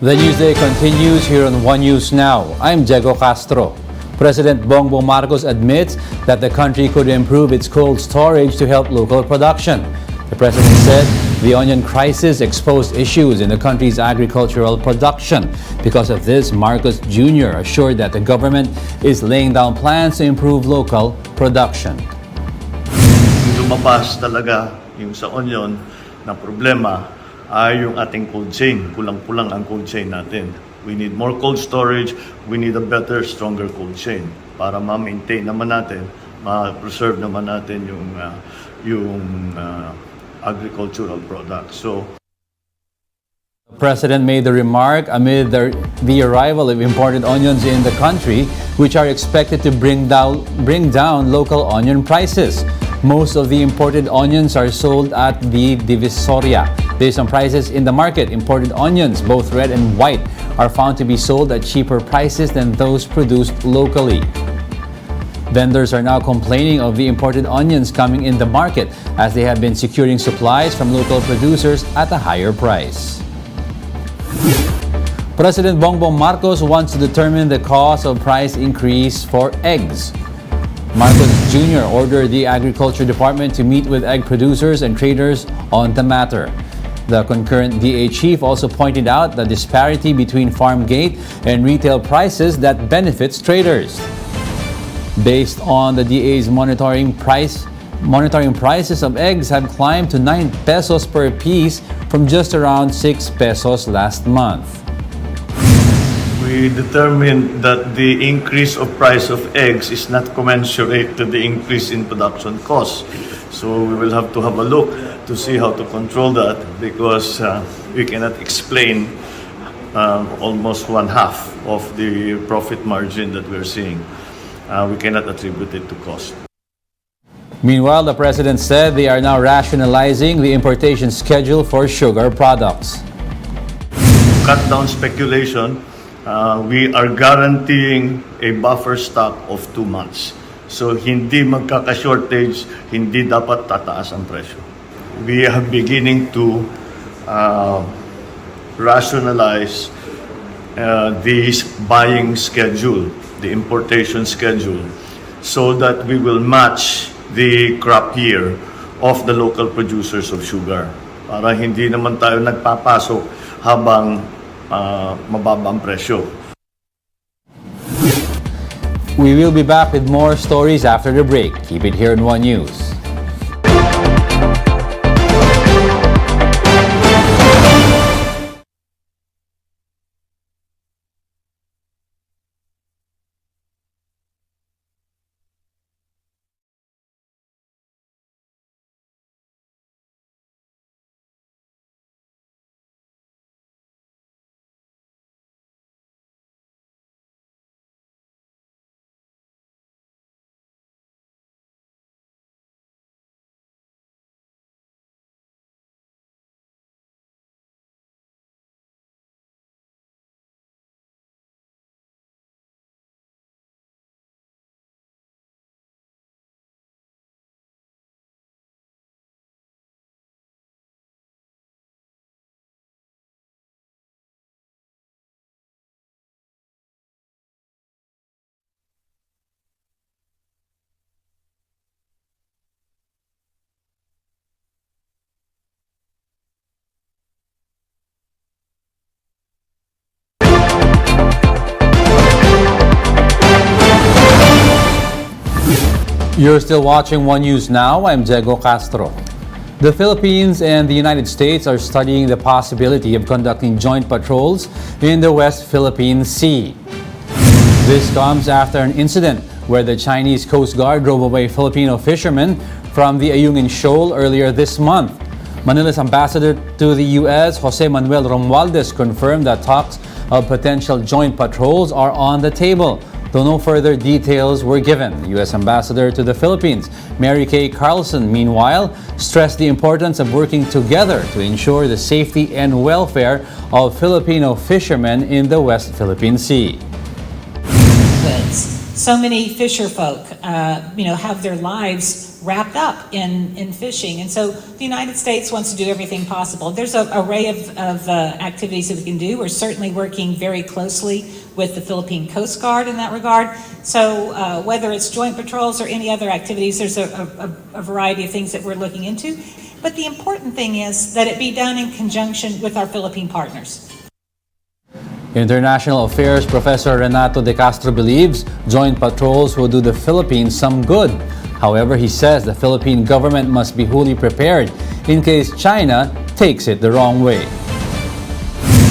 The Newsday continues here on One News Now. I'm Diego Castro. President Bongbong Marcos admits that the country could improve its cold storage to help local production. The president said the onion crisis exposed issues in the country's agricultural production. Because of this, Marcos Jr. assured that the government is laying down plans to improve local production. Lumabas talaga yung sa onion na problema ay yung ating cold chain. Kulang-kulang ang cold chain natin. We need more cold storage. We need a better, stronger cold chain para ma-maintain naman natin, ma-preserve naman natin yung agricultural products. So, the president made the remark amid the arrival of imported onions in the country, which are expected to bring down local onion prices. Most of the imported onions are sold at the Divisoria. Based on prices in the market, imported onions, both red and white, are found to be sold at cheaper prices than those produced locally. Vendors are now complaining of the imported onions coming in the market as they have been securing supplies from local producers at a higher price. President Bongbong Marcos wants to determine the cause of price increase for eggs. Marcos Jr. ordered the Agriculture Department to meet with egg producers and traders on the matter. The concurrent DA chief also pointed out the disparity between farm gate and retail prices that benefits traders. Based on the DA's monitoring prices of eggs have climbed to 9 pesos per piece from just around 6 pesos last month. we determined that the increase of price of eggs is not commensurate to the increase in production costs. So we will have to have a look to see how to control that because we cannot explain almost one half of the profit margin that we're seeing. We cannot attribute it to cost. Meanwhile, the president said they are now rationalizing the importation schedule for sugar products. To cut down speculation, we are guaranteeing a buffer stock of 2 months. So hindi magkaka-shortage, hindi dapat tataas ang presyo. We are beginning to rationalize this buying schedule, the importation schedule, so that we will match the crop year of the local producers of sugar. Para hindi naman tayo nagpapasok habang mababa ang presyo. We will be back with more stories after the break. Keep it here in One News. You're still watching One News Now. I'm Diego Castro. The Philippines and the United States are studying the possibility of conducting joint patrols in the West Philippine Sea. This comes after an incident where the Chinese Coast Guard drove away Filipino fishermen from the Ayungin Shoal earlier this month. Manila's ambassador to the U.S., Jose Manuel Romualdez, confirmed that talks of potential joint patrols are on the table, though no further details were given. U.S. Ambassador to the Philippines, Mary Kay Carlson, meanwhile, stressed the importance of working together to ensure the safety and welfare of Filipino fishermen in the West Philippine Sea. So many fisher folk, have their lives wrapped up in fishing. And so the United States wants to do everything possible. There's an array of activities that we can do. We're certainly working very closely with the Philippine Coast Guard in that regard. So whether it's joint patrols or any other activities, there's a variety of things that we're looking into. But the important thing is that it be done in conjunction with our Philippine partners. International Affairs Professor Renato De Castro believes joint patrols will do the Philippines some good. However, he says the Philippine government must be wholly prepared in case China takes it the wrong way.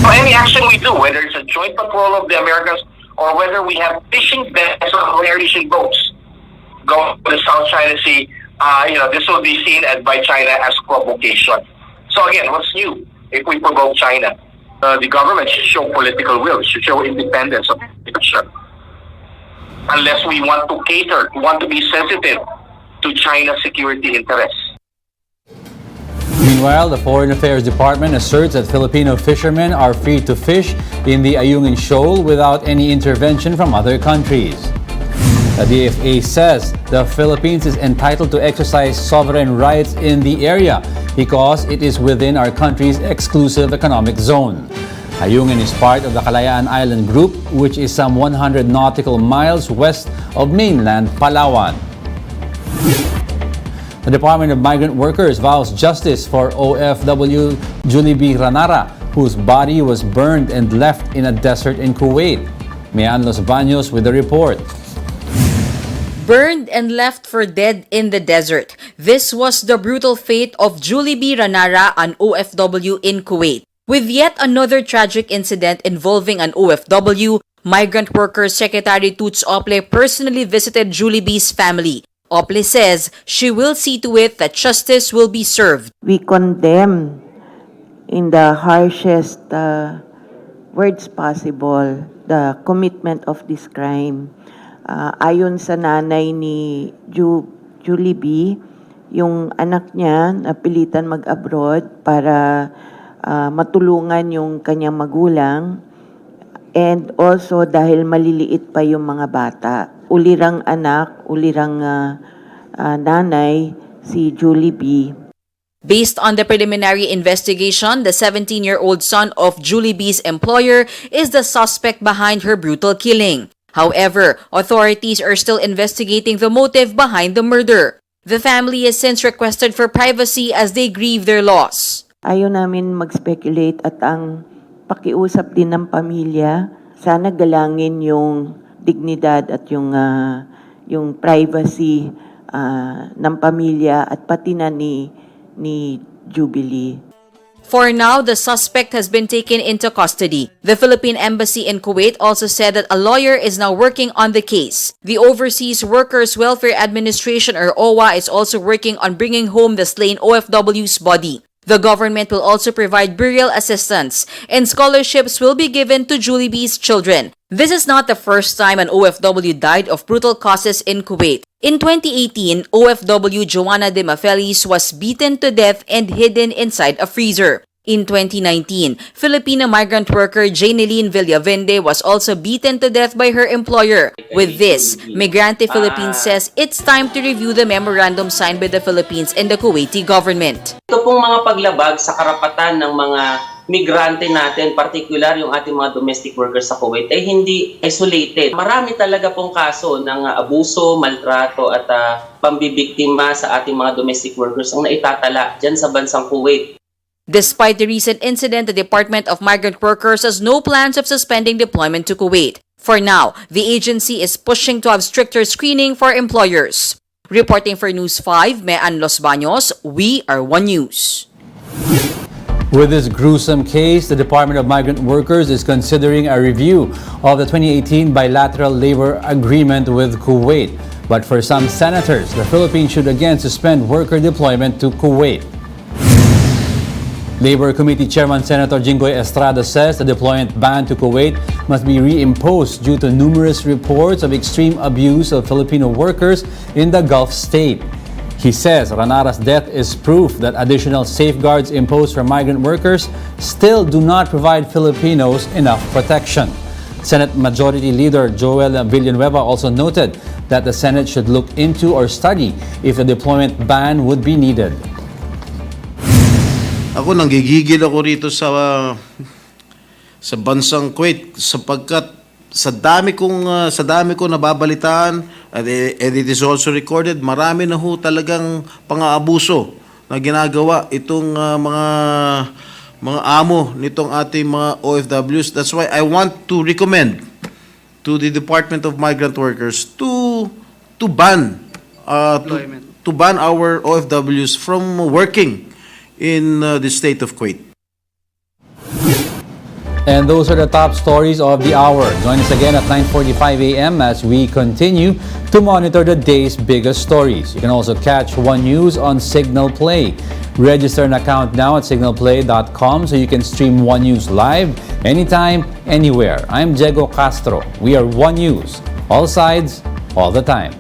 Any action we do, whether it's a joint patrol of the Americans or whether we have fishing vessels or air-fishing boats going to the South China Sea, this will be seen by China as provocation. So again, what's new if we provoke China? The government should show political will, should show independence of action. Unless we want to cater, want to be sensitive to China's security interests. Meanwhile, the Foreign Affairs Department asserts that Filipino fishermen are free to fish in the Ayungin Shoal without any intervention from other countries. The DFA says the Philippines is entitled to exercise sovereign rights in the area because it is within our country's exclusive economic zone. Ayungin is part of the Kalayaan Island Group, which is some 100 nautical miles west of mainland Palawan. The Department of Migrant Workers vows justice for OFW Julie Ranara, whose body was burned and left in a desert in Kuwait. Mian Los Baños with the report. Burned and left for dead in the desert. This was the brutal fate of Julie B. Ranara, an OFW in Kuwait. With yet another tragic incident involving an OFW, Migrant Workers Secretary Toots Ople personally visited Julie B.'s family. Ople says she will see to it that justice will be served. We condemn in the harshest words possible the commitment of this crime. Ayon sa nanay ni Julie B., yung anak niya napilitan mag-abroad para matulungan yung kanyang magulang, and also dahil maliliit pa yung mga bata. Ulirang anak, ulirang nanay, si Julie B. Based on the preliminary investigation, the 17-year-old son of Julie B.'s employer is the suspect behind her brutal killing. However, authorities are still investigating the motive behind the murder. The family has since requested for privacy as they grieve their loss. Ayaw namin mag-speculate at ang pakiusap din ng pamilya, sana galangin yung dignidad at yung privacy ng pamilya at pati na ni Jubilee. For now, the suspect has been taken into custody. The Philippine Embassy in Kuwait also said that a lawyer is now working on the case. The Overseas Workers Welfare Administration, or OWA, is also working on bringing home the slain OFW's body. The government will also provide burial assistance, and scholarships will be given to Julie B.'s children. This is not the first time an OFW died of brutal causes in Kuwait. In 2018, OFW Joanna de Mafelis was beaten to death and hidden inside a freezer. In 2019, Filipino migrant worker Janeline Villavende was also beaten to death by her employer. With this, Migrante Philippines says it's time to review the memorandum signed by the Philippines and the Kuwaiti government. Ito pong mga paglabag sa karapatan ng mga migrante natin, particular yung ating mga domestic workers sa Kuwait, ay hindi isolated. Marami talaga pong kaso ng abuso, maltrato at pambibiktima sa ating mga domestic workers ang naitatala dyan sa bansang Kuwait. Despite the recent incident, the Department of Migrant Workers has no plans of suspending deployment to Kuwait. For now, the agency is pushing to have stricter screening for employers. Reporting for News 5, Mian Los Baños, we are One News. With this gruesome case, the Department of Migrant Workers is considering a review of the 2018 bilateral labor agreement with Kuwait. But for some senators, the Philippines should again suspend worker deployment to Kuwait. Labor Committee Chairman Senator Jinggoy Estrada says the deployment ban to Kuwait must be reimposed due to numerous reports of extreme abuse of Filipino workers in the Gulf state. He says Ranara's death is proof that additional safeguards imposed for migrant workers still do not provide Filipinos enough protection. Senate Majority Leader Joel Villanueva also noted that the Senate should look into or study if a deployment ban would be needed. Ako nanggigigil ako rito sa bansang Kuwait sapagkat sa dami kong nababalitaan and it is also recorded, marami na ho talagang pang-aabuso na ginagawa itong mga amo nitong ating mga OFWs. That's why I want to recommend to the Department of Migrant Workers to ban our OFWs from working in the state of Kuwait. And those are the top stories of the hour. Join us again at 9:45 a.m. as we continue to monitor the day's biggest stories. You can also catch One News on Signal Play. Register an account now at signalplay.com so you can stream One News live anytime, anywhere. I'm Diego Castro. We are One News. All sides, all the time.